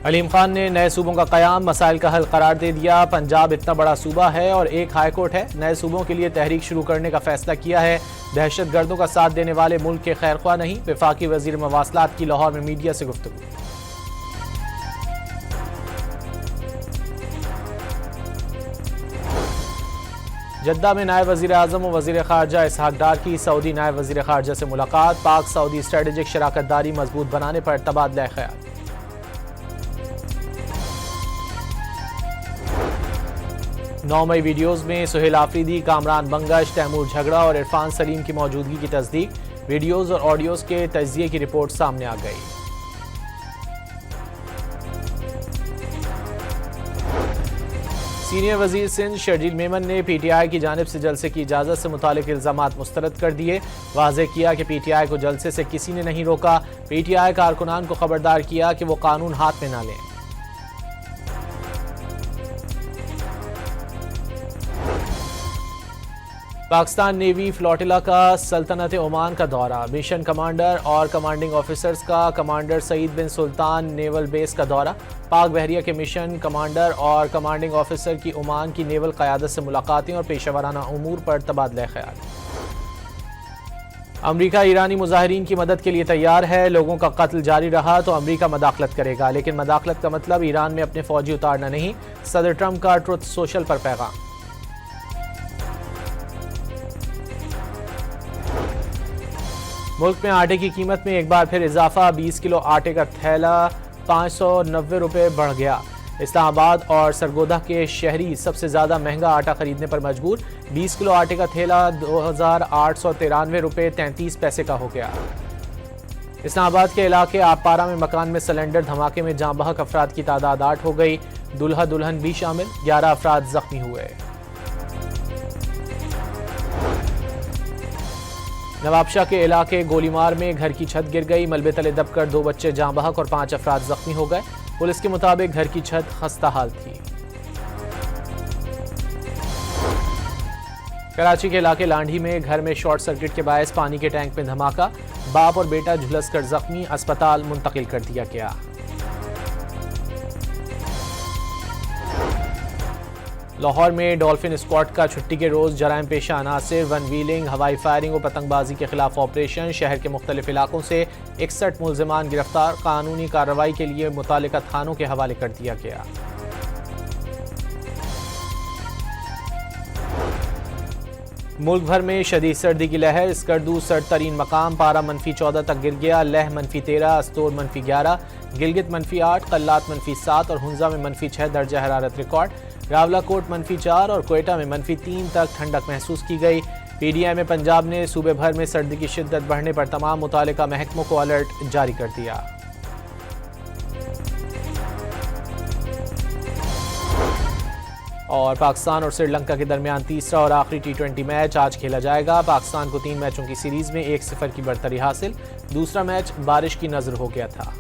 अलीम खान ने नए सूबों का क़याम मसाइल का हल करार दे दिया। पंजाब इतना बड़ा सूबा है और एक हाई कोर्ट है। नए सूबों के लिए तहरीक शुरू करने का फैसला किया है। दहशत गर्दों का साथ देने वाले मुल्क के खैरख्वाह नहीं। वफाकी वजीर मवासलात की लाहौर में मीडिया से गुफ्तगू। जद्दा में नायब वजीर आजम और वजीर खारजा इसहाक डार की सऊदी नायब वजीर खारजा से मुलाकात। पाक सऊदी स्ट्रेटेजिक शराकत दारी मजबूत बनाने पर तबादला ख्याल। 9 मई वीडियोज़ में सुहेल आफरीदी, कामरान बंगश, तैमूर झगड़ा और इरफान सलीम की मौजूदगी की तस्दीक। वीडियोज़ और ऑडियोज़ के तजिए की रिपोर्ट सामने आ गई। सीनियर वजीर सिंध शर्जील मेमन ने PTI की जानिब से जलसे की इजाज़त से मुतालिक इल्ज़ामात मुस्तरद कर दिए। वाज़ेह किया कि PTI को जलसे से किसी ने नहीं रोका। PTI कारकुनान को खबरदार किया कि वो कानून हाथ में ना लें। पाकिस्तान नेवी फ्लोटिला का सल्तनत ओमान का दौरा। मिशन कमांडर और कमांडिंग ऑफिसर्स का कमांडर सईद बिन सुल्तान नेवल बेस का दौरा। पाक बहरिया के मिशन कमांडर और कमांडिंग ऑफिसर की ओमान की नेवल क़यादत से मुलाकातें और पेशेवराना उमूर पर तबादला ख्याल। अमरीका ईरानी मुजाहिरीन की मदद के लिए तैयार है। लोगों का कत्ल जारी रहा तो अमरीका मदाखलत करेगा, लेकिन मदाखलत का मतलब ईरान में अपने फौजी उतारना नहीं। सदर ट्रंप का ट्रुथ सोशल पर पैगाम। मुल्क में आटे की कीमत में एक बार फिर इजाफा। 20 किलो आटे का थैला 590 रुपये बढ़ गया। इस्लामाबाद और सरगोदा के शहरी सबसे ज़्यादा महंगा आटा खरीदने पर मजबूर। 20 किलो आटे का थैला 2893 रुपये 33 पैसे का हो गया। इस्लामाबाद के इलाके आपारा में मकान में सिलेंडर धमाके में जाँ बहक अफराद की तादाद 8 हो गई। दुल्हा दुल्हन भी शामिल, 11 अफराद जख्मी हुए। नवाबशाह के इलाके गोलीमार में घर की छत गिर गई। मलबे तले दबकर 2 बच्चे जाँ बहक और 5 अफराद जख्मी हो गए। पुलिस के मुताबिक घर की छत खस्ता हाल थी। कराची के इलाके लांढी में घर में शॉर्ट सर्किट के बायस पानी के टैंक में धमाका। बाप और बेटा झुलसकर जख्मी, अस्पताल मुंतकिल कर दिया गया। लाहौर में डॉल्फिन स्क्वाड का छुट्टी के रोज जराइम पेशा अनासिर, वन व्हीलिंग, हवाई फायरिंग और पतंगबाजी के खिलाफ ऑपरेशन। शहर के मुख्तलिफ इलाकों से 61 मुल्जिमान गिरफ्तार। कानूनी कार्रवाई के लिए मुतालिका थानों के हवाले कर दिया गया। मुल्क भर में शदीद सर्दी की लहर। स्कर्दू सर्द तरीन मकाम, पारा -14 तक गिर गया। लेह -13, अस्तोर -11, गिलगित -8, कल्लात -7 और हुंजा में -6 दर्जा हरारत रिकॉर्ड। रावलाकोट -4 और कोयटा में -3 तक ठंडक महसूस की गई। PDI में पंजाब ने सूबे भर में सर्दी की शिद्दत बढ़ने पर तमाम मुतालिका महकमों को अलर्ट जारी कर दिया। और पाकिस्तान और श्रीलंका के दरमियान तीसरा और आखिरी T20 मैच आज खेला जाएगा। पाकिस्तान को 3 मैचों की सीरीज में 1-0 की बढ़तरी हासिल। दूसरा मैच बारिश की नजर हो गया था।